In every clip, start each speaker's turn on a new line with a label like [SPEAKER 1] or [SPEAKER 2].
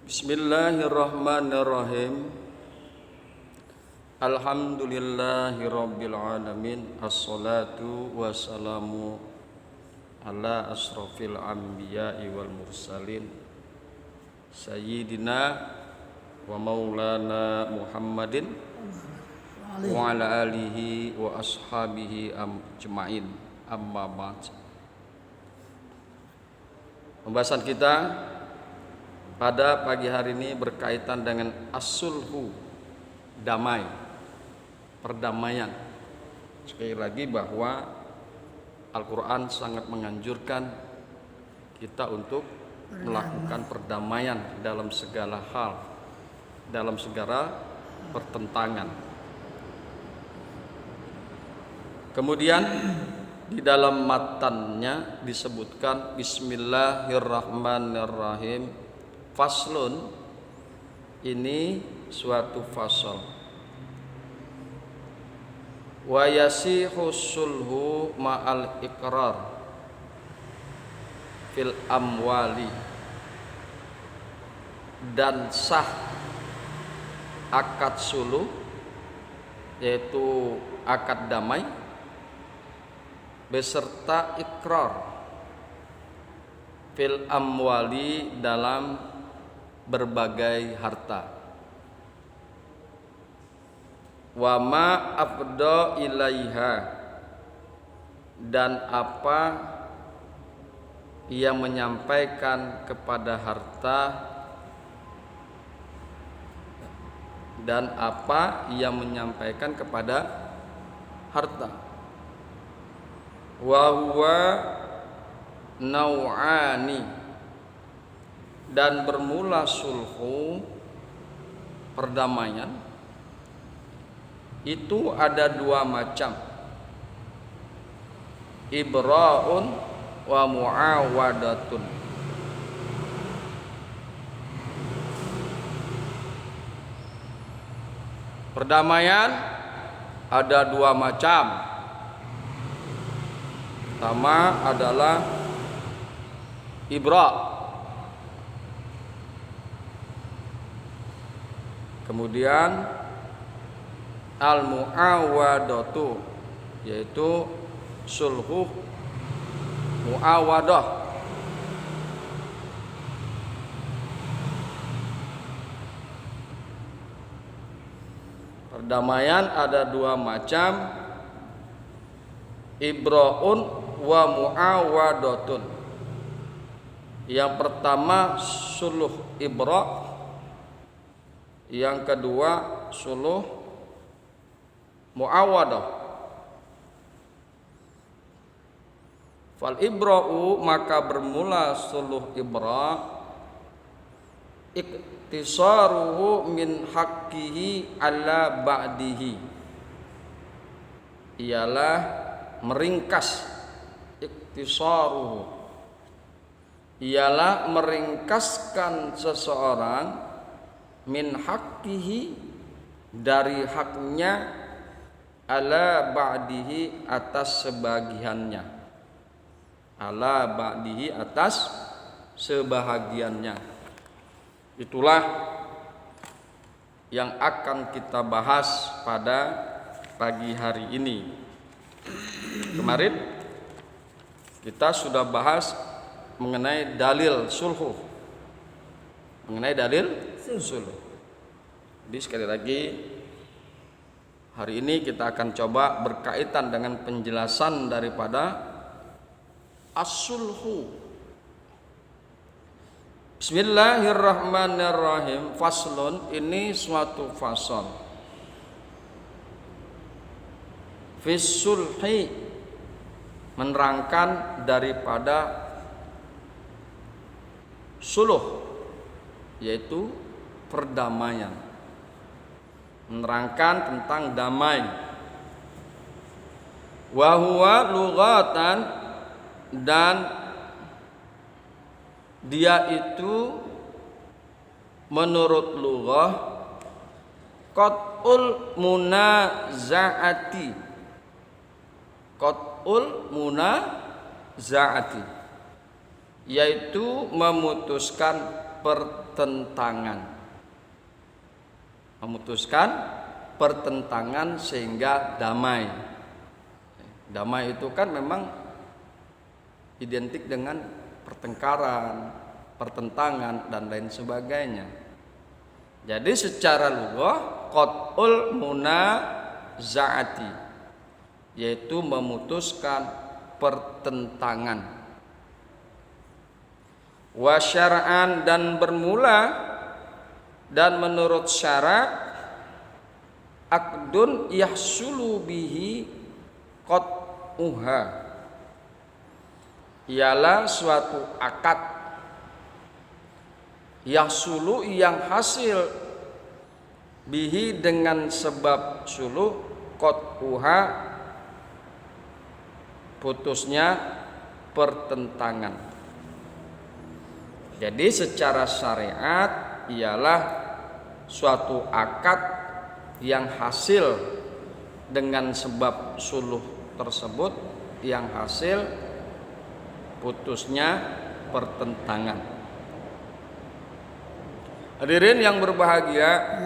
[SPEAKER 1] Bismillahirrahmanirrahim. Alhamdulillahirabbil alamin. Assalatu wassalamu ala asrofil anbiya'i wal mursalin sayyidina wa maulana Muhammadin wa ala alihi wa ashabihi ajma'in. Amma ba'd. Pembahasan kita pada pagi hari ini berkaitan dengan as-sulhu, damai, perdamaian. Sekali lagi bahwa Al-Quran sangat menganjurkan kita untuk melakukan perdamaian dalam segala hal, dalam segala pertentangan. Kemudian di dalam matannya disebutkan Bismillahirrahmanirrahim. Faslun, ini suatu fasal. Wa yasihu sulhu ma'al iqrar fil amwali, dan sah akad suluh, yaitu akad damai beserta ikrar fil amwali, dalam berbagai harta. Wa ma afda ilaiha, dan apa yang menyampaikan kepada harta, dan apa yang menyampaikan kepada harta. Wa huwa nau'ani, dan bermula sulhu, perdamaian itu ada dua macam, ibra'un wa mu'awadatun. Perdamaian ada dua macam. Pertama adalah ibra', kemudian al-mu'awadatu, yaitu sulhu mu'awadah. Perdamaian ada dua macam, ibra'un wa mu'awadatun. Yang pertama sulh ibra', yang kedua sulh mu'awadah. Fal ibra'u, maka bermula sulh ibra', iktisaruhu min haqqihi ala ba'dihi, ialah meringkas, iktisaruhu ialah meringkaskan seseorang, min haqqihi, dari haknya, ala ba'dihi, atas sebagiannya, ala ba'dihi, atas sebahagiannya. Itulah yang akan kita bahas pada pagi hari ini. Kemarin kita sudah bahas mengenai dalil sulhu, mengenai dalil sulhu. Jadi sekali lagi hari ini kita akan coba berkaitan dengan penjelasan daripada as-sulhu. Bismillahirrahmanirrahim. Faslun, ini suatu fasal. Fis sulhi, menerangkan daripada suluh, yaitu perdamaian, menerangkan tentang damai. Wa huwa lughatan, dan dia itu menurut lughah qat'ul munazaati, qat'ul munazaati, yaitu memutuskan pertentangan. Memutuskan pertentangan sehingga damai. Damai itu kan memang identik dengan pertengkaran, pertentangan dan lain sebagainya. Jadi secara lughah qat'ul munazaati, yaitu memutuskan pertentangan. Wa syar'an, dan bermula dan menurut syara' aqdun yahsulu bihi qat'uha, ialah suatu akad yahsulu yang hasil bihi dengan sebab suluh qat'uha putusnya pertentangan. Jadi secara syariat ialah suatu akad yang hasil dengan sebab suluh tersebut yang hasil putusnya pertentangan. Hadirin yang berbahagia,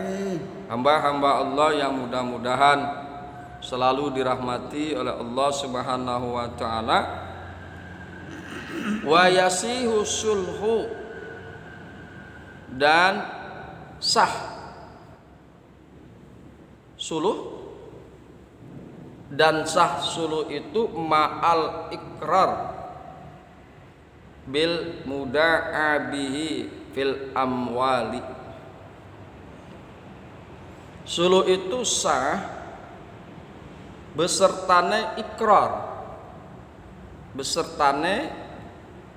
[SPEAKER 1] hamba-hamba Allah yang mudah-mudahan selalu dirahmati oleh Allah Subhanahu wa taala. Wa yasihu sulhu, dan sah suluh, dan sah suluh itu ma'al ikrar bil muda'abihi fil amwali. Suluh itu sah besertane ikrar, besertane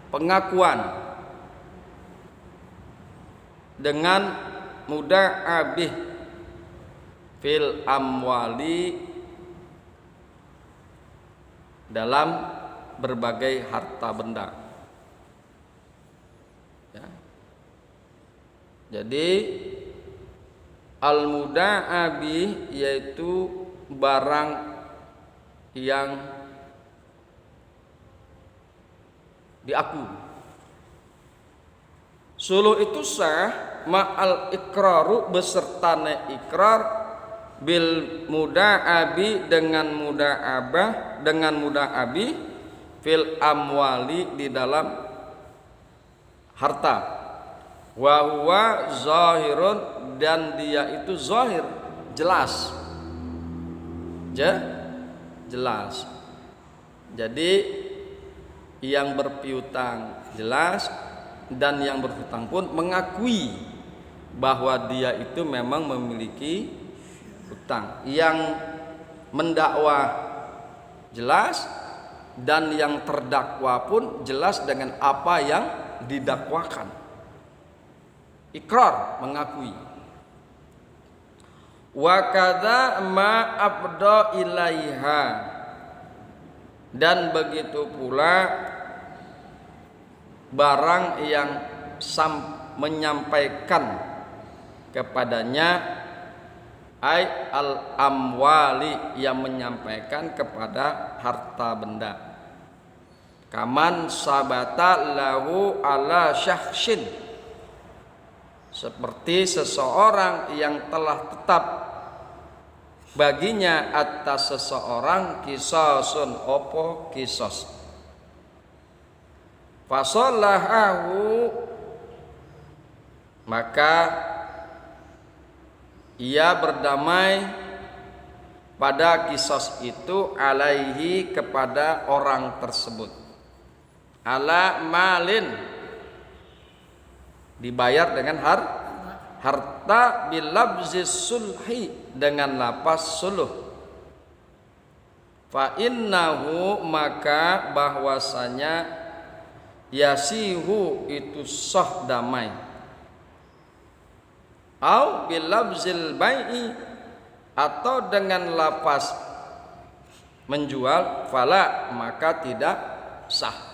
[SPEAKER 1] pengakuan dengan muda'abih fil amwali, dalam berbagai harta benda. Jadi al-muda'abi yaitu barang yang diaku. Suluh itu sah ma'al ikraru, besertane ikrar, bil muda'abi dengan muda'abah, dengan muda'abi fil amwali, di dalam harta. Wa huwa zahirun, dan dia itu zahir, jelas, jelas. Jadi yang berpiutang jelas, dan yang berhutang pun mengakui bahwa dia itu memang memiliki hutang. Yang mendakwa jelas, dan yang terdakwa pun jelas dengan apa yang didakwakan. Ikrar, mengakui. Wa kadza ma abda ilaiha, dan begitu pula barang yang menyampaikan kepadanya, ay al amwali, yang menyampaikan kepada harta benda. Kaman sabata lahu ala syahsyin, seperti seseorang yang telah tetap baginya atas seseorang kisasun, opo kisos, fasalahu, maka ia berdamai pada kisos itu, alaihi, kepada orang tersebut, ala malin, dibayar dengan harta, bilabzis sulhi, dengan lapas suluh. Fa innahu, maka bahwasanya yasihu itu sah damai, au bilabzil bai'i, atau dengan lapas menjual, fala, maka tidak sah.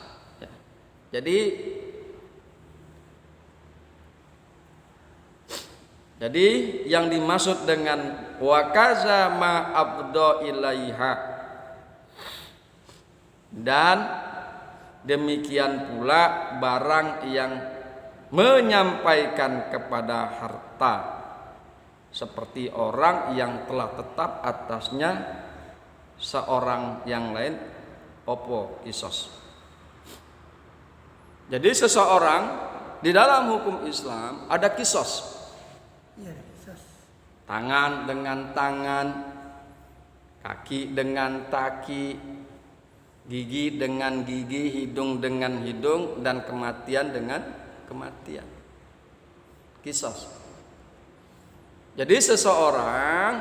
[SPEAKER 1] Jadi yang dimaksud dengan wa kaza ma abda ilaiha, dan demikian pula barang yang menyampaikan kepada harta seperti orang yang telah tetap atasnya seorang yang lain opo kisos. Jadi seseorang di dalam hukum Islam ada kisos. Tangan dengan tangan, kaki dengan kaki, gigi dengan gigi, hidung dengan hidung, dan kematian dengan kematian. Kisos. Jadi seseorang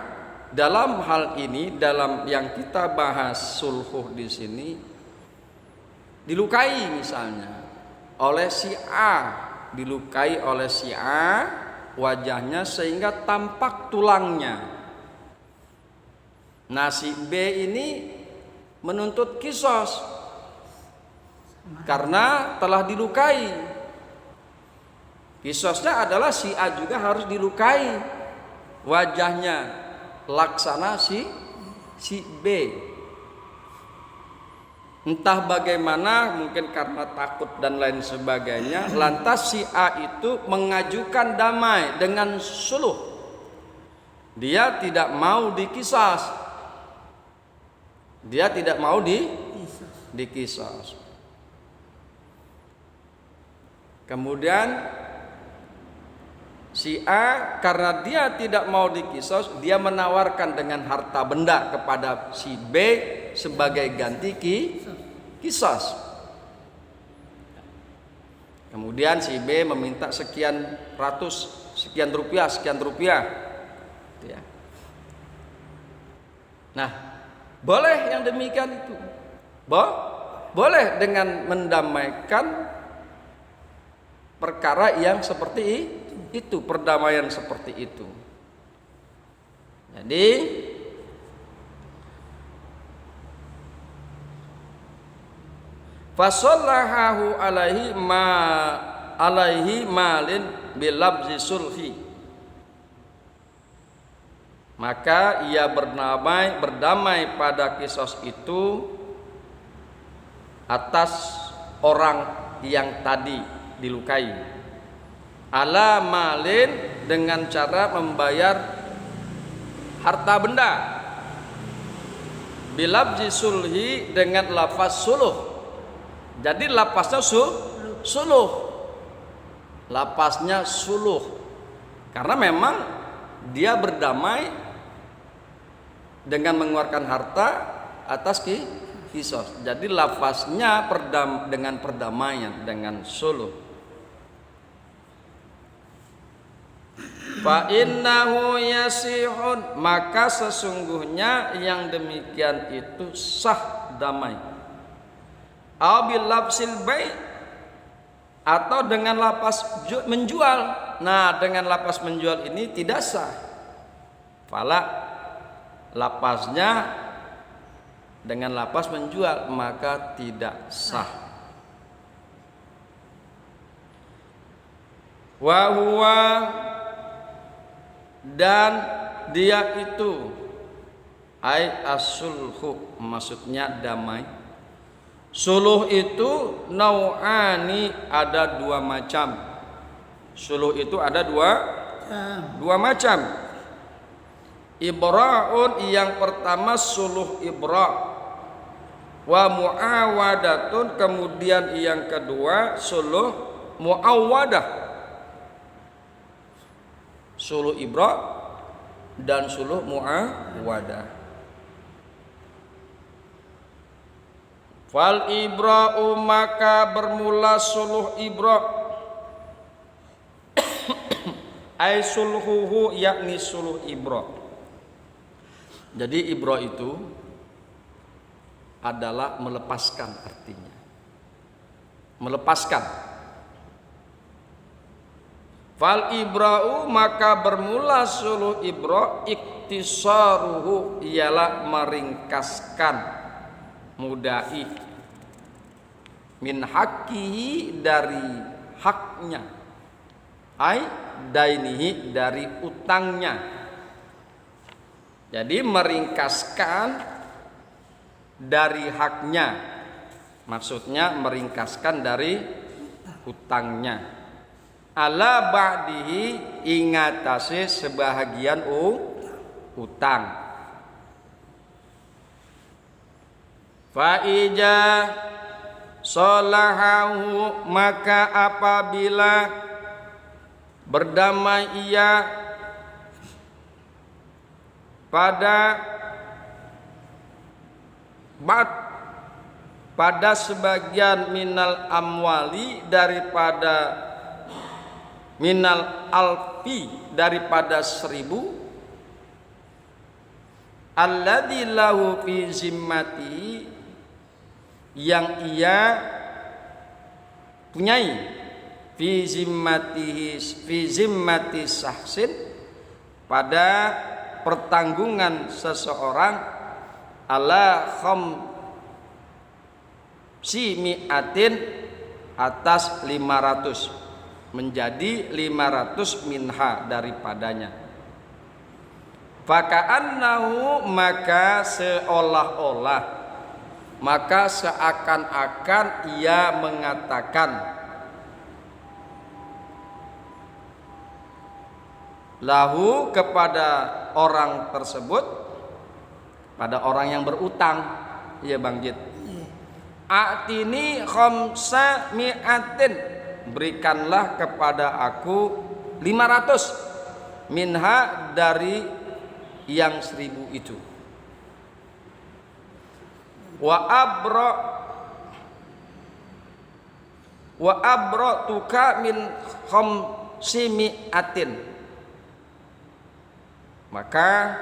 [SPEAKER 1] dalam hal ini, dalam yang kita bahas sulhuh di sini, dilukai misalnya oleh si A, dilukai oleh si A wajahnya sehingga tampak tulangnya. Nah si B ini menuntut kisos karena telah dilukai. Kisosnya adalah si A juga harus dilukai wajahnya, laksana si B. Entah bagaimana, mungkin karena takut dan lain sebagainya, lantas si A itu mengajukan damai dengan suluh. Dia tidak mau dikisas. Dia tidak mau dikisas. Kemudian si A karena dia tidak mau dikisas, dia menawarkan dengan harta benda kepada si B sebagai ganti kisas. Kemudian si B meminta sekian rupiah. Ya. Nah, boleh yang demikian itu. Boleh dengan mendamaikan perkara yang seperti itu, perdamaian seperti itu. Jadi fasallahu alaihi malin bilabzi sulhi, maka ia berdamai pada kisos itu atas orang yang tadi dilukai, ala malin dengan cara membayar harta benda, bilabzi sulhi dengan lafaz suluh. Jadi lapasnya suluh. Lapasnya suluh. Karena memang dia berdamai dengan mengeluarkan harta atas kisos. Jadi lafaznya dengan perdamaian, dengan suluh. Fa innahu yasihun, maka sesungguhnya yang demikian itu sah damai. Abil lapsil bai, atau dengan lapas menjual. Nah, dengan lapas menjual ini tidak sah. Fala, lapasnya dengan lapas menjual maka tidak sah. Wa huwa, dan dia itu ai as-sulhu, maksudnya damai. Suluh itu nau'ani, ada dua macam. Suluh itu ada dua macam. Ibra'un, yang pertama suluh ibra', wa mu'awadatun, kemudian yang kedua suluh mu'awadah. Suluh ibra' dan suluh mu'awadah. Fal ibra'u, maka bermula suluh ibra' ay sulhuhu, yakni suluh ibra'. Jadi ibra' itu adalah melepaskan, artinya melepaskan. Fal ibra'u, maka bermula suluh ibra' iktisaruhu, ialah meringkaskan, mudai, min hakihi, dari haknya, ai dainihi, dari utangnya. Jadi meringkaskan dari haknya, maksudnya meringkaskan dari utangnya. ala ba'dihi ingatase sebahagian utang. Fa ija salahahu, maka apabila berdamai ia pada sebagian minal amwali, daripada minal alfi, daripada 1000, alladzi lahu fi zimmati, yang ia punyai, fi zimmati sahsin, pada pertanggungan seseorang, ala khamsimi'atin, atas 500, menjadi 500 minha daripadanya. Faka'annahu, maka seolah-olah, maka seakan-akan ia mengatakan, lahu, kepada orang tersebut, pada orang yang berutang, ya Bang Jid, a'tini khamsa mi'atin, berikanlah kepada aku 500 minha, dari yang 1000 itu. Wa abratuka min khamsimi'atin, maka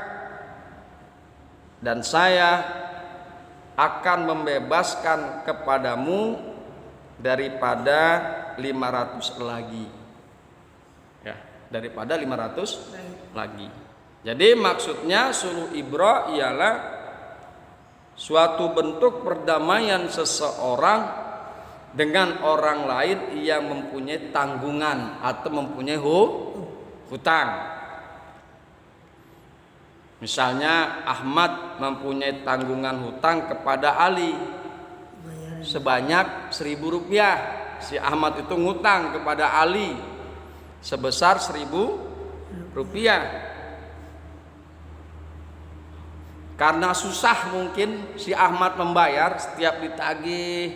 [SPEAKER 1] dan saya akan membebaskan kepadamu daripada 500 lagi, ya, daripada 500 lagi. Jadi maksudnya suluh ibra ialah suatu bentuk perdamaian seseorang dengan orang lain yang mempunyai tanggungan atau mempunyai hutang. Misalnya Ahmad mempunyai tanggungan hutang kepada Ali sebanyak 1000 rupiah. Si Ahmad itu ngutang kepada Ali sebesar 1000 rupiah. Karena susah mungkin si Ahmad membayar, setiap ditagih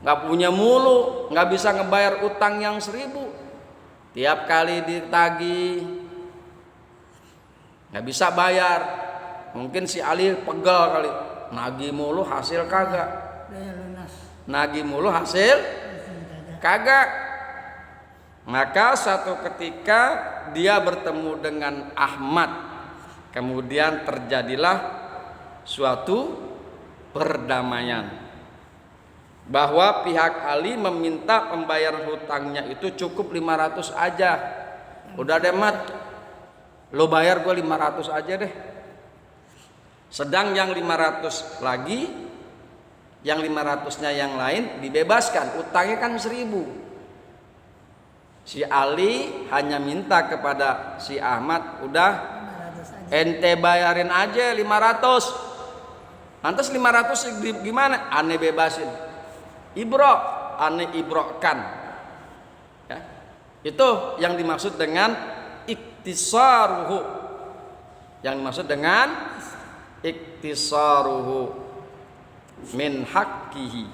[SPEAKER 1] nggak punya mulu, nggak bisa ngebayar utang yang 1000. Tiap kali ditagih nggak bisa bayar. Mungkin si Ali pegel kali, nagih mulu hasil kagak, nagih mulu hasil kagak. Maka satu ketika dia bertemu dengan Ahmad, kemudian terjadilah suatu perdamaian, bahwa pihak Ali meminta pembayaran hutangnya itu cukup 500 aja. Udah deh Mat, lo bayar gue 500 aja deh. Sedang yang 500 lagi, yang 500-nya yang lain dibebaskan. Utangnya kan 1000. Si Ali hanya minta kepada si Ahmad, udah ente bayarin aja 500. Lantas 500 gimana? Ane bebasin. Ibro, ane ibrokan. Ya. Itu yang dimaksud dengan iktisaruhu. Yang dimaksud dengan iktisaruhu min haqqihi,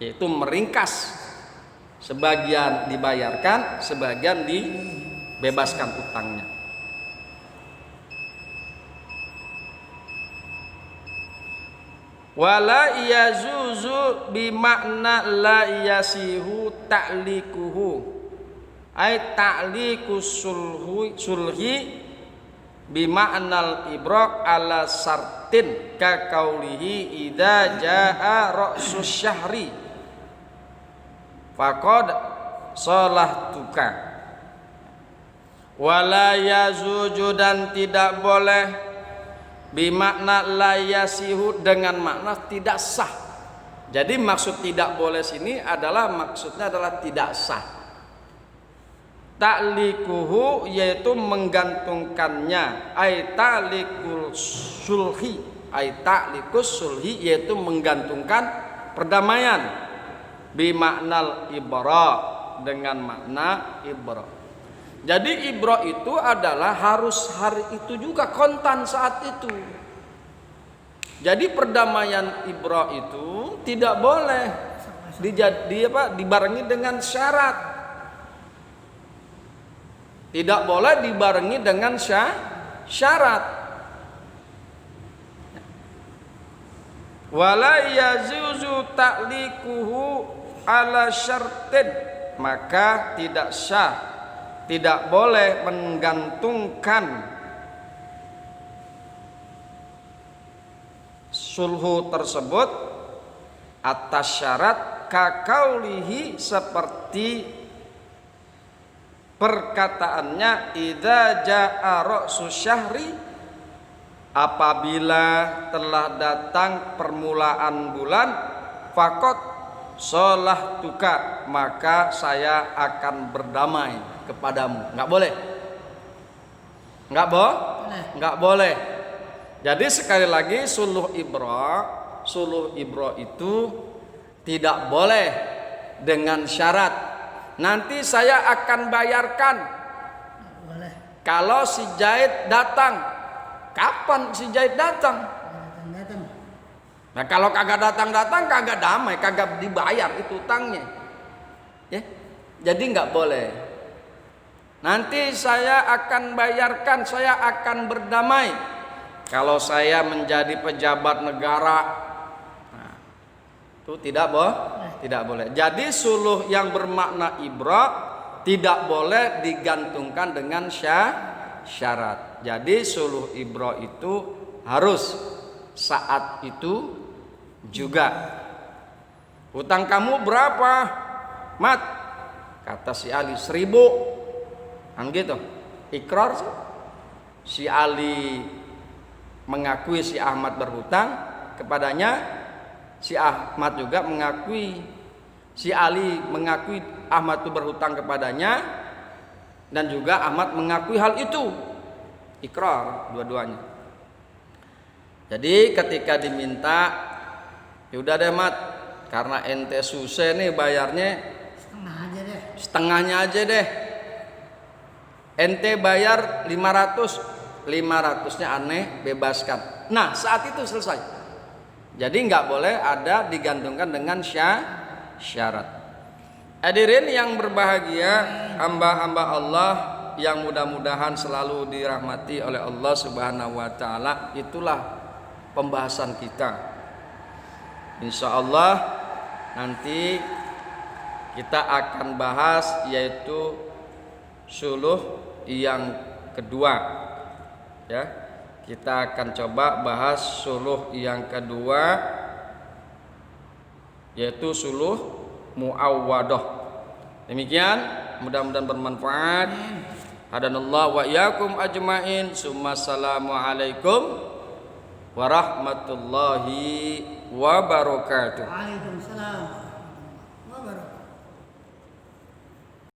[SPEAKER 1] yaitu meringkas, sebagian dibayarkan, sebagian dibebaskan utangnya. Wala yazuzu bimakna la yasihu ta'likuhu, ay ta'likus sulhi bimaknal ibrak ala sartin ka kaulihi idza jaa ra'sus syahri faqad salahtuka. Wala yazuju, dan tidak boleh, bimakna la yasihu, dengan makna tidak sah. Jadi maksud tidak boleh sini adalah, maksudnya adalah tidak sah. Ta'likuhu, yaitu menggantungkannya, ay ta'likul sulhi, ay ta'likus sulhi, yaitu menggantungkan perdamaian, bimaknal ibra, dengan makna ibro. Jadi ibro itu adalah harus hari itu juga, kontan saat itu. Jadi perdamaian ibro itu tidak boleh dibarengi dengan syarat. Tidak boleh dibarengi dengan syarat. Wala yazuzu ta'likuhu ala syartin, maka tidak syah, tidak boleh menggantungkan sulhu tersebut atas syarat, kakaulihi, seperti perkataannya, idza jaa ra'su syahri, apabila telah datang permulaan bulan, fakot solah tuka, maka saya akan berdamai kepadamu. Nggak boleh, nggak boleh. Jadi sekali lagi, suluh ibro itu tidak boleh dengan syarat, nanti saya akan bayarkan kalau si Zaid datang. Kapan si Zaid datang? Nah kalau kagak datang, kagak damai, kagak dibayar itu utangnya. Ya, jadi nggak boleh. Nanti saya akan bayarkan, saya akan berdamai kalau saya menjadi pejabat negara. Nah, itu tidak boleh. Jadi suluh yang bermakna ibra tidak boleh digantungkan dengan syarat. Jadi suluh ibra itu harus saat itu juga. Hutang kamu berapa, Mat? Kata si Ali 1.000. Kan gitu. Ikrar sih. Si Ali mengakui si Ahmad berhutang kepadanya, si Ahmad juga mengakui, si Ali mengakui Ahmad itu berhutang kepadanya, dan juga Ahmad mengakui hal itu. Ikrar dua-duanya. Jadi ketika diminta, yaudah deh Mat, karena ente susah nih bayarnya, setengahnya aja deh. Ente bayar 500-nya aneh, bebaskan. Nah saat itu selesai. Jadi nggak boleh ada digantungkan dengan syarat. Hadirin yang berbahagia, hamba-hamba Allah yang mudah-mudahan selalu dirahmati oleh Allah Subhanahu wa taala, itulah pembahasan kita. Insya Allah nanti kita akan bahas yaitu suluh yang kedua. Ya, kita akan coba bahas suluh yang kedua, yaitu suluh muawwadah. Demikian, mudah-mudahan bermanfaat. Hadanallahu wa iyyakum ajmain. Assalamualaikum warahmatullahi wabarakatuh.
[SPEAKER 2] Waalaikumsalam.